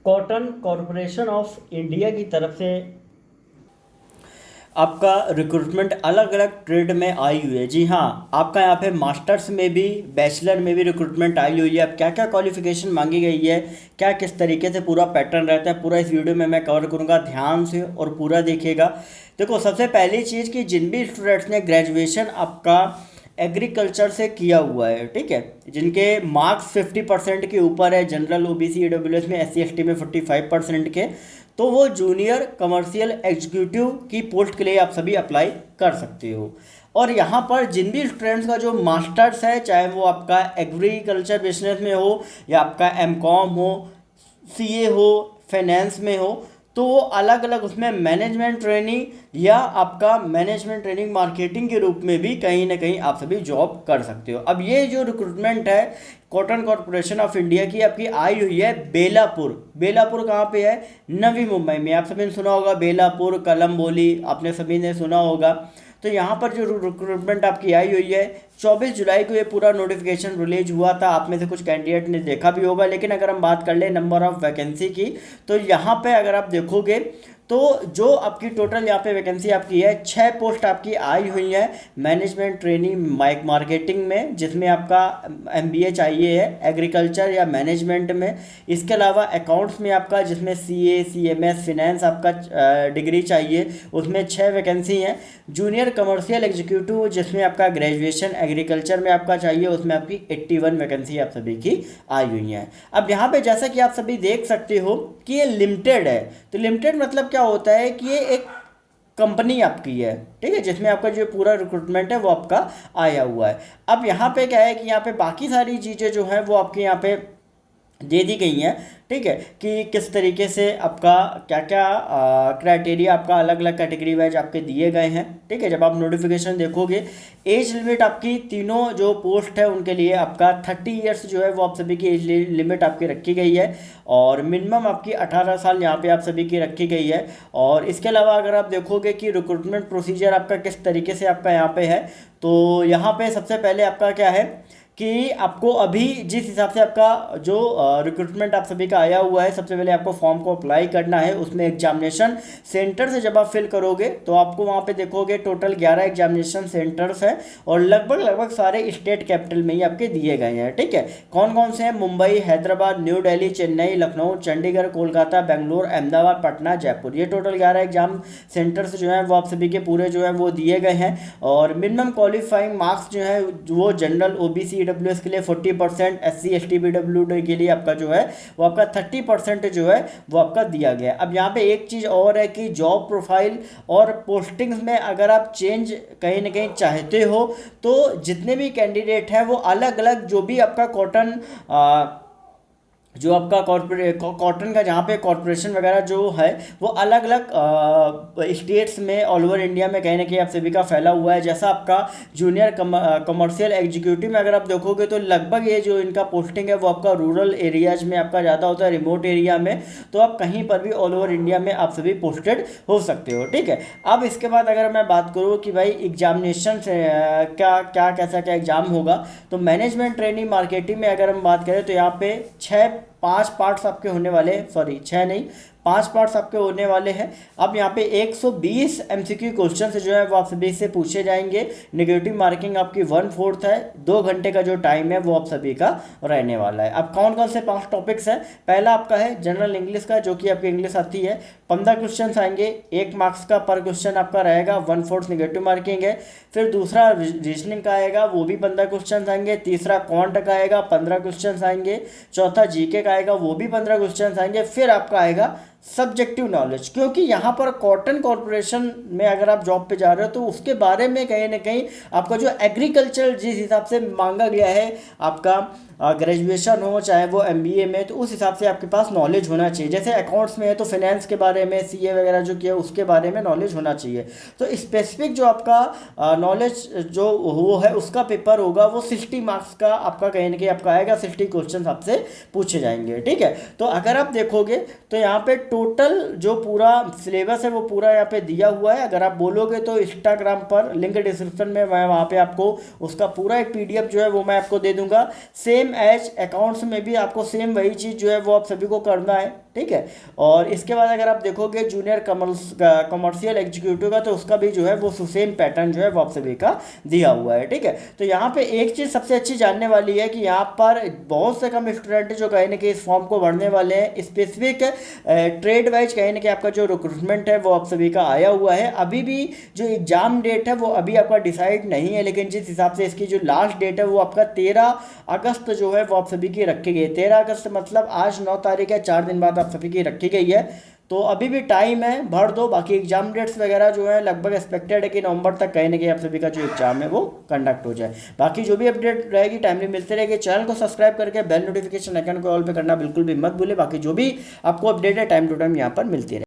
Cotton corporation of India की तरफ से आपका रिक्रूटमेंट अलग अलग ट्रेड में आई हुई है। जी हाँ, आपका यहाँ पे मास्टर्स में भी बैचलर में भी रिक्रूटमेंट आई हुई है। अब क्या क्या क्वालिफिकेशन मांगी गई है, क्या किस तरीके से पूरा पैटर्न रहता है, पूरा इस वीडियो में मैं कवर करूँगा। ध्यान से और पूरा देखिएगा। देखो, सबसे पहली चीज़ कि जिन भी स्टूडेंट्स ने ग्रेजुएशन आपका एग्रीकल्चर से किया हुआ है, ठीक है, जिनके मार्क्स 50% के ऊपर है, जनरल ओबीसी ईडब्ल्यूएस में, एससी एसटी में 45% के, तो वो जूनियर कमर्शियल एग्जीक्यूटिव की पोस्ट के लिए आप सभी अप्लाई कर सकते हो। और यहाँ पर जिन भी स्टूडेंट्स का जो मास्टर्स है, चाहे वो आपका एग्रीकल्चर बिजनेस में हो या आपका एमकॉम हो, सीए हो, फाइनेंस में हो, तो वो अलग अलग उसमें मैनेजमेंट ट्रेनिंग या आपका मैनेजमेंट ट्रेनिंग मार्केटिंग के रूप में भी कहीं ना कहीं आप सभी जॉब कर सकते हो। अब ये जो रिक्रूटमेंट है कॉटन कॉरपोरेशन ऑफ इंडिया की आपकी आई हुई है बेलापुर। बेलापुर कहाँ पे है? नवी मुंबई में। आप सभी ने सुना होगा बेलापुर, कलम्बोली, आपने सभी ने सुना होगा। तो यहाँ पर जो रिक्रूटमेंट आपकी आई हुई है, 24 जुलाई को ये पूरा नोटिफिकेशन रिलीज हुआ था। आप में से कुछ कैंडिडेट ने देखा भी होगा। लेकिन अगर हम बात कर ले नंबर ऑफ वैकेंसी की, तो यहाँ पे अगर आप देखोगे तो जो आपकी टोटल यहाँ पे वैकेंसी आपकी है, 6 पोस्ट आपकी आई हुई है मैनेजमेंट ट्रेनिंग मार्केटिंग में, जिसमें आपका एमबीए चाहिए है एग्रीकल्चर या मैनेजमेंट में। इसके अलावा अकाउंट्स में आपका, जिसमें सीए, सीएमएस, फिनेंस आपका डिग्री चाहिए, उसमें 6 वैकेंसी हैं। जूनियर कमर्शियल एग्जीक्यूटिव, जिसमें आपका ग्रेजुएशन एग्रीकल्चर में आपका चाहिए, उसमें आपकी 81 वैकेंसी आप सभी की आई हुई हैं। अब यहाँ पे जैसा कि आप सभी देख सकते हो कि ये लिमिटेड है। तो लिमिटेड मतलब क्या होता है कि ये एक कंपनी आपकी है, ठीक है, जिसमें आपका जो पूरा रिक्रूटमेंट है वो आपका आया हुआ है। अब यहाँ पे क्या है कि यहाँ पे बाकी सारी चीज़ें जो हैं वो आपके यहाँ पे दे दी गई हैं, ठीक है, कि किस तरीके से आपका क्या क्या क्राइटेरिया आपका अलग अलग कैटेगरी वाइज आपके दिए गए हैं, ठीक है। जब आप नोटिफिकेशन देखोगे, एज लिमिट आपकी तीनों जो पोस्ट है उनके लिए आपका 30 ईयर्स जो है वो आप सभी की एज लिमिट आपकी रखी गई है, और मिनिमम आपकी 18 साल यहाँ पे आप सभी की रखी गई है। और इसके अलावा अगर आप देखोगे कि रिक्रूटमेंट प्रोसीजर आपका किस तरीके से आपका यहाँ पे है, तो यहाँ पे सबसे पहले आपका क्या है कि आपको अभी जिस हिसाब से आपका जो रिक्रूटमेंट आप सभी का आया हुआ है, सबसे पहले आपको फॉर्म को अप्लाई करना है। उसमें एग्जामिनेशन सेंटर से जब आप फिल करोगे तो आपको वहाँ पे देखोगे टोटल 11 एग्जामिनेशन सेंटर्स हैं, और लगभग सारे स्टेट कैपिटल में ही आपके दिए गए हैं, ठीक है। कौन कौन से हैं? मुंबई, हैदराबाद, न्यू दिल्ली, चेन्नई, लखनऊ, चंडीगढ़, कोलकाता, बेंगलोर, अहमदाबाद, पटना, जयपुर। ये टोटल 11 एग्जाम सेंटर्स जो हैं वो आप सभी के पूरे जो है वो दिए गए हैं। और मिनिमम क्वालिफाइंग मार्क्स जो है वो जनरल ओबीसी ईडब्ल्यूएस के लिए 40%, एससी एसटी पीडब्ल्यूडी के लिए आपका जो है वो आपका 30% जो है वो आपका दिया गया है। अब यहाँ पे एक चीज़ और है कि जॉब प्रोफाइल और पोस्टिंग्स में अगर आप चेंज कहीं ना कहीं चाहते हो, तो जितने भी कैंडिडेट हैं वो अलग अलग जो भी आपका कॉटन जो आपका कॉटन का जहाँ पे कॉर्पोरेशन वगैरह जो है वो अलग अलग स्टेट्स में ऑल ओवर इंडिया में कहीं ना कहीं आप सभी का फैला हुआ है। जैसा आपका जूनियर कमर्शियल एग्जीक्यूटिव में अगर आप देखोगे तो लगभग ये जो इनका पोस्टिंग है वो आपका रूरल एरियाज में आपका ज़्यादा होता है, रिमोट एरिया में। तो आप कहीं पर भी ऑल ओवर इंडिया में आप सभी पोस्टेड हो सकते हो, ठीक है। अब इसके बाद अगर मैं बात करूँ कि भाई एग्जामिनेशन से क्या कैसा क्या एग्ज़ाम होगा, तो मैनेजमेंट ट्रेनिंग मार्केटिंग में अगर हम बात करें तो यहाँ पे 5 पार्ट्स आपके होने वाले हैं, सॉरी 6 नहीं 5 पार्ट्स आपके होने वाले हैं। अब यहाँ पे 120 एमसीक्यू क्वेश्चन जो है वो आप सभी से पूछे जाएंगे। नेगेटिव मार्किंग आपकी 1/4 है। 2 घंटे का जो टाइम है वो आप सभी का रहने वाला है। अब कौन कौन से 5 टॉपिक्स हैं? पहला आपका है जनरल इंग्लिश का, जो कि आपकी इंग्लिश आती है। 15 क्वेश्चन आएंगे, 1 मार्क्स का पर क्वेश्चन आपका रहेगा, 1/4 नेगेटिव मार्किंग है। फिर दूसरा रीजनिंग का आएगा, वो भी 15 क्वेश्चन आएंगे। तीसरा क्वांट का आएगा, 15 क्वेश्चन आएंगे। चौथा जीके का आएगा, वो भी 15 क्वेश्चन आएंगे। फिर आपका आएगा सब्जेक्टिव नॉलेज, क्योंकि यहाँ पर कॉटन कॉरपोरेशन में अगर आप जॉब पे जा रहे हो तो उसके बारे में कहीं ना कहीं आपका जो एग्रीकल्चर जिस हिसाब से मांगा गया है, आपका ग्रेजुएशन हो चाहे वो एमबीए में, तो उस हिसाब से आपके पास नॉलेज होना चाहिए। जैसे अकाउंट्स में है तो फाइनेंस के बारे में, सीए वगैरह जो किया उसके बारे में नॉलेज होना चाहिए। तो स्पेसिफिक जो आपका नॉलेज जो वो है उसका पेपर होगा वो 60 मार्क्स का आपका कहीं ना कहीं आपका आएगा। 60 क्वेश्चन आपसे पूछे जाएंगे, ठीक है। तो अगर आप देखोगे तो यहाँ पे टोटल जो पूरा सिलेबस है वो पूरा यहाँ पे दिया हुआ है। अगर आप बोलोगे तो इंस्टाग्राम पर लिंक डिस्क्रिप्शन में मैं वहाँ पे आपको उसका पूरा एक पीडीएफ जो है वो मैं आपको दे दूंगा। सेम एज अकाउंट्स में भी आपको सेम वही चीज़ जो है वो आप सभी को करना है, ठीक है। और इसके बाद अगर आप देखोगे जूनियर कमर्शियल एग्जीक्यूटिव का, तो उसका भी जो है वो सेम पैटर्न जो है वो आप सभी का दिया हुआ है, ठीक है। तो यहाँ पे एक चीज़ सबसे अच्छी जानने वाली है कि यहाँ पर बहुत से कम स्टूडेंट जो कहीं ना कहीं इस फॉर्म को भरने वाले हैं। स्पेसिफिक ट्रेड वाइज कहीं ना कहीं आपका जो रिक्रूटमेंट है वो आप सभी का आया हुआ है। अभी भी जो एग्जाम डेट है वो अभी आपका डिसाइड नहीं है, लेकिन जिस हिसाब से इसकी जो लास्ट डेट है वो आपका 13 अगस्त जो है वो आप सभी की रखी गई है। 13 अगस्त मतलब आज 9 तारीख है, 4 दिन बाद आप सभी की रखी गई है। तो अभी भी टाइम है, भर दो। बाकी एग्जाम डेट्स वगैरह जो है लगभग एक्सपेक्टेड है कि नवंबर तक कहीं ना कहीं आप सभी का जो एग्जाम है वो कंडक्ट हो जाए। बाकी जो भी अपडेट रहेगी टाइमली मिलते रहेगी। चैनल को सब्सक्राइब करके बेल नोटिफिकेशन आइकन को ऑल पे करना बिल्कुल भी मत भूले। बाकी जो भी आपको अपडेट है टाइम टू टाइम यहाँ पर मिलती रहे।